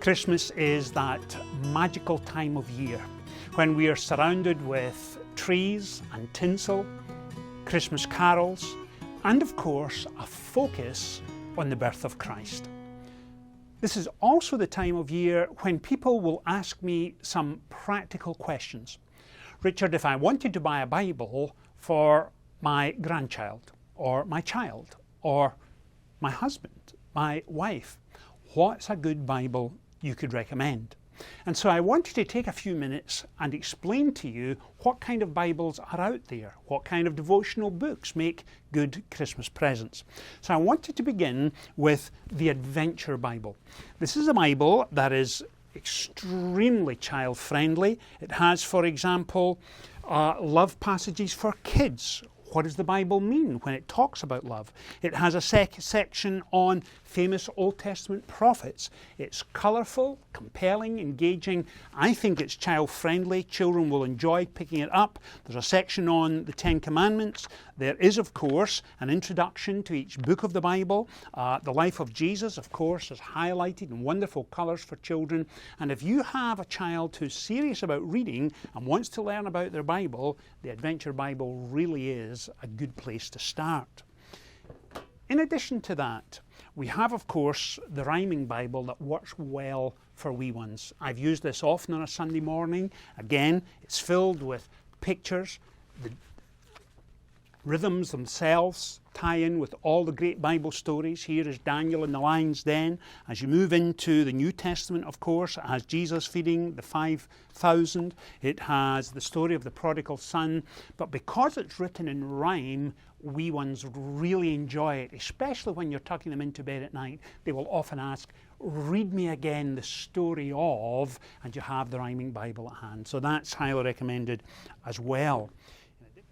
Christmas is that magical time of year when we are surrounded with trees and tinsel, Christmas carols, and of course a focus on the birth of Christ. This is also the time of year when people will ask me some practical questions. Richard, if I wanted to buy a Bible for my grandchild, or my child, or my husband, my wife, what's a good Bible you could recommend? And so I wanted to take a few minutes and explain to you what kind of Bibles are out there, what kind of devotional books make good Christmas presents. So I wanted to begin with the Adventure Bible. This is a Bible that is extremely child-friendly. It has, for example, love passages for kids. What does the Bible mean when it talks about love? It has a section on famous Old Testament prophets. It's colourful, compelling, engaging. I think it's child-friendly. Children will enjoy picking it up. There's a section on the Ten Commandments. There is, of course, an introduction to each book of the Bible. The life of Jesus, of course, is highlighted in wonderful colours for children. And if you have a child who's serious about reading and wants to learn about their Bible, the Adventure Bible really is a good place to start. In addition to that, we have, of course, the Rhyming Bible that works well for wee ones. I've used this often on a Sunday morning. Again, it's filled with pictures. The rhythms themselves tie in with all the great Bible stories. Here is Daniel in the lion's den. As you move into the New Testament, of course, it has Jesus feeding the 5,000. It has the story of the prodigal son. But because it's written in rhyme, wee ones really enjoy it, especially when you're tucking them into bed at night. They will often ask, read me again the story of, and you have the Rhyming Bible at hand. So that's highly recommended as well.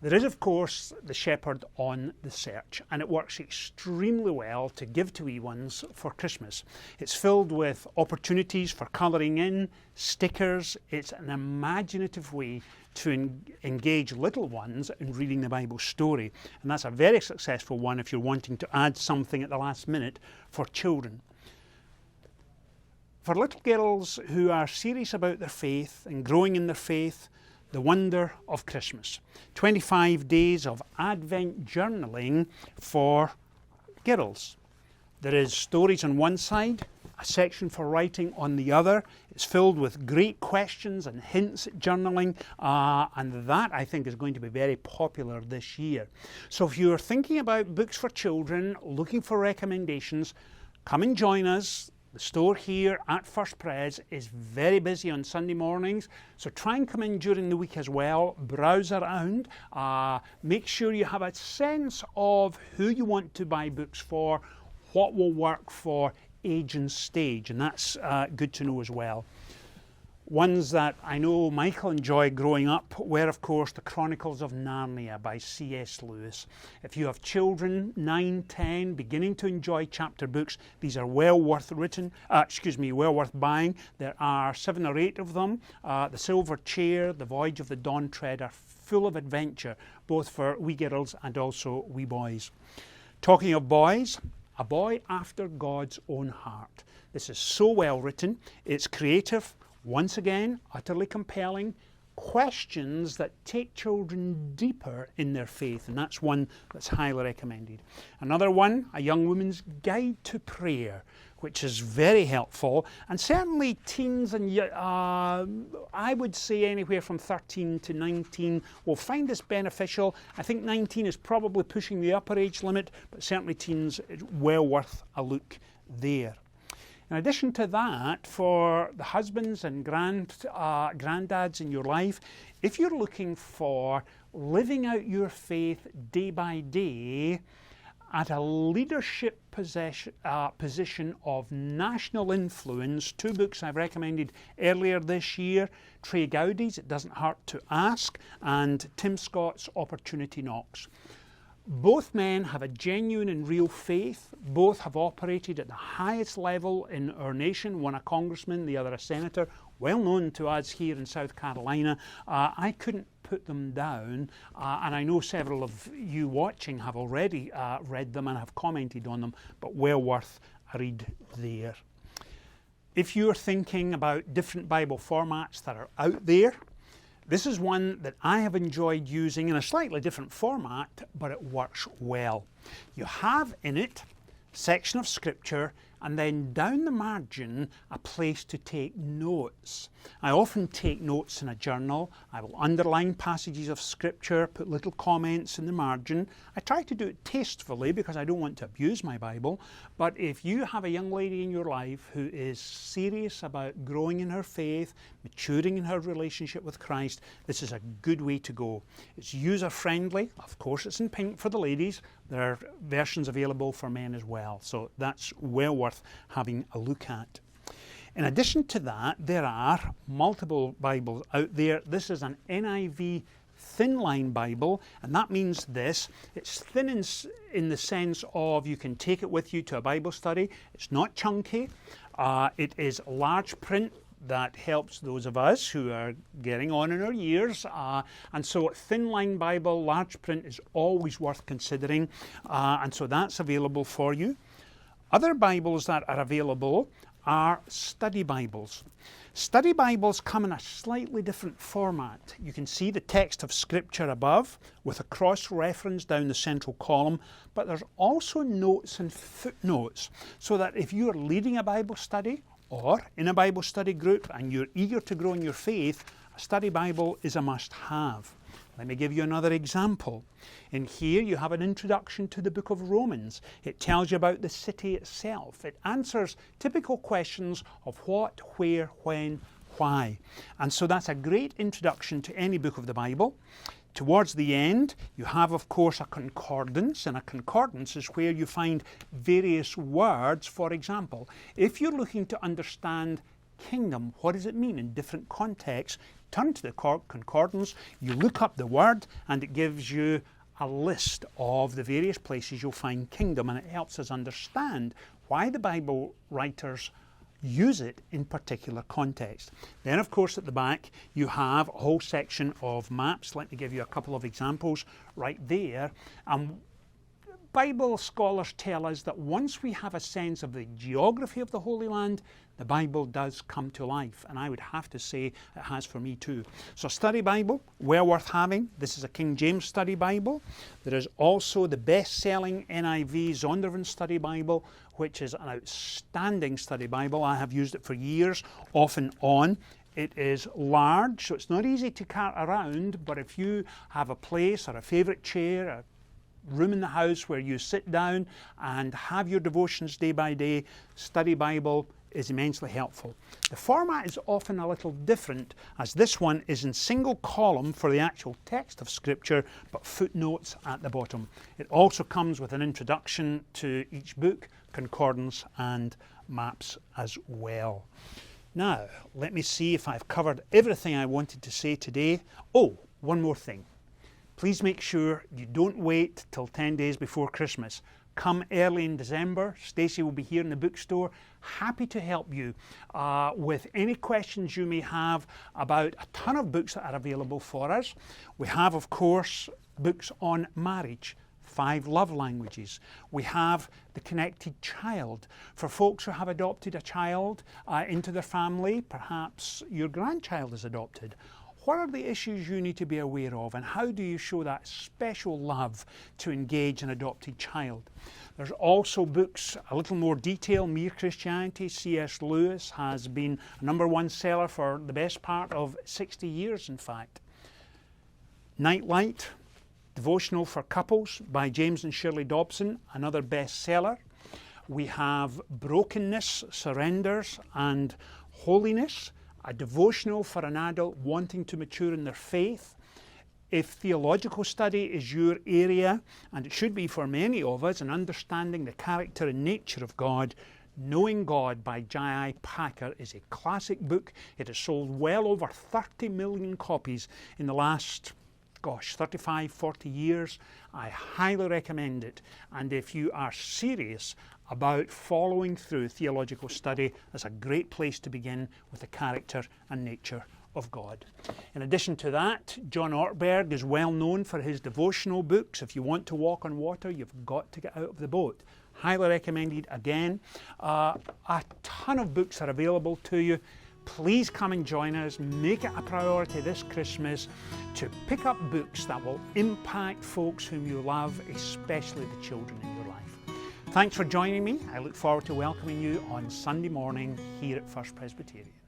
There is, of course, the Shepherd on the Search, and it works extremely well to give to wee ones for Christmas. It's filled with opportunities for colouring in, stickers. It's an imaginative way to engage little ones in reading the Bible story. And that's a very successful one if you're wanting to add something at the last minute for children. For little girls who are serious about their faith and growing in their faith, The Wonder of Christmas. 25 days of Advent journaling for girls. There is stories on one side, a section for writing on the other. It's filled with great questions and hints at journaling, and that I think is going to be very popular this year. So if you're thinking about books for children, looking for recommendations, come and join us. The store here at First Pres is very busy on Sunday mornings, so try and come in during the week as well, browse around, make sure you have a sense of who you want to buy books for, what will work for age and stage, and that's good to know as well. Ones that I know Michael enjoyed growing up were, of course, the Chronicles of Narnia by C.S. Lewis. If you have children, 9, 10, beginning to enjoy chapter books, these are well worth buying. There are 7 or 8 of them. The Silver Chair, The Voyage of the Dawn Tread are full of adventure, both for wee girls and also wee boys. Talking of boys, A Boy After God's Own Heart. This is so well written. It's creative. Once again, utterly compelling, questions that take children deeper in their faith, and that's one that's highly recommended. Another one, A Young Woman's Guide to Prayer, which is very helpful, and certainly teens and I would say anywhere from 13 to 19 will find this beneficial. I think 19 is probably pushing the upper age limit, but certainly teens, it's well worth a look there. In addition to that, for the husbands and granddads in your life, if you're looking for living out your faith day by day at a leadership position of national influence, 2 books I've recommended earlier this year, Trey Gowdy's It Doesn't Hurt to Ask, and Tim Scott's Opportunity Knocks. Both men have a genuine and real faith. Both have operated at the highest level in our nation, one a congressman, the other a senator, well known to us here in South Carolina. I couldn't put them down, and I know several of you watching have already read them and have commented on them, but well worth a read there. If you're thinking about different Bible formats that are out there, this is one that I have enjoyed using in a slightly different format, but it works well. You have in it a section of Scripture, and then down the margin a place to take notes. I often take notes in a journal. I will underline passages of Scripture, put little comments in the margin. I try to do it tastefully because I don't want to abuse my Bible. But if you have a young lady in your life who is serious about growing in her faith, maturing in her relationship with Christ, this is a good way to go. It's user-friendly. Of course, it's in pink for the ladies. There are versions available for men as well. So that's well worth having a look at. In addition to that, there are multiple Bibles out there. This is an NIV thin line Bible, and that means this. It's thin in the sense of you can take it with you to a Bible study. It's not chunky. It is large print. That helps those of us who are getting on in our years. And so thin line Bible, large print is always worth considering. And so that's available for you. Other Bibles that are available are study Bibles. Study Bibles come in a slightly different format. You can see the text of Scripture above with a cross-reference down the central column, but there's also notes and footnotes, so that if you are leading a Bible study or in a Bible study group and you're eager to grow in your faith, a study Bible is a must-have. Let me give you another example. In here you have an introduction to the book of Romans. It tells you about the city itself. It answers typical questions of what, where, when, why. And so that's a great introduction to any book of the Bible. Towards the end, you have, of course, a concordance, and a concordance is where you find various words. For example, if you're looking to understand kingdom, what does it mean in different contexts? Turn to the concordance, you look up the word, and it gives you a list of the various places you'll find kingdom, and it helps us understand why the Bible writers use it in particular context. Then, of course, at the back, you have a whole section of maps. Let me give you a couple of examples right there. Bible scholars tell us that once we have a sense of the geography of the Holy Land, the Bible does come to life, and I would have to say it has for me too. So study Bible, well worth having. This is a King James study Bible. There is also the best-selling NIV Zondervan study Bible, which is an outstanding study Bible. I have used it for years, off and on. It is large, so it's not easy to cart around, but if you have a place or a favourite chair, a room in the house where you sit down and have your devotions day by day, study Bible is immensely helpful. The format is often a little different, as this one is in single column for the actual text of Scripture, but footnotes at the bottom. It also comes with an introduction to each book, concordance and maps as well. Now, let me see if I've covered everything I wanted to say today. Oh, one more thing. Please make sure you don't wait till 10 days before Christmas. Come early in December. Stacey will be here in the bookstore, happy to help you with any questions you may have about a ton of books that are available for us. We have, of course, books on marriage, 5 love languages. We have The Connected Child. For folks who have adopted a child into their family, perhaps your grandchild is adopted. What are the issues you need to be aware of, and how do you show that special love to engage an adopted child? There's also books, a little more detail. Mere Christianity, C.S. Lewis has been a #1 seller for the best part of 60 years, in fact. Nightlight, Devotional for Couples by James and Shirley Dobson, another bestseller. We have Brokenness, Surrenders and Holiness, a devotional for an adult wanting to mature in their faith. If theological study is your area, and it should be for many of us, and understanding the character and nature of God, Knowing God by J.I. Packer is a classic book. It has sold well over 30 million copies in the last 35, 40 years. I highly recommend it. And if you are serious about following through theological study, that's a great place to begin with the character and nature of God. In addition to that, John Ortberg is well known for his devotional books. If you want to walk on water, you've got to get out of the boat. highly recommended. Again, a ton of books are available to you. Please come and join us. Make it a priority this Christmas to pick up books that will impact folks whom you love, especially the children in your life. Thanks for joining me. I look forward to welcoming you on Sunday morning here at First Presbyterian.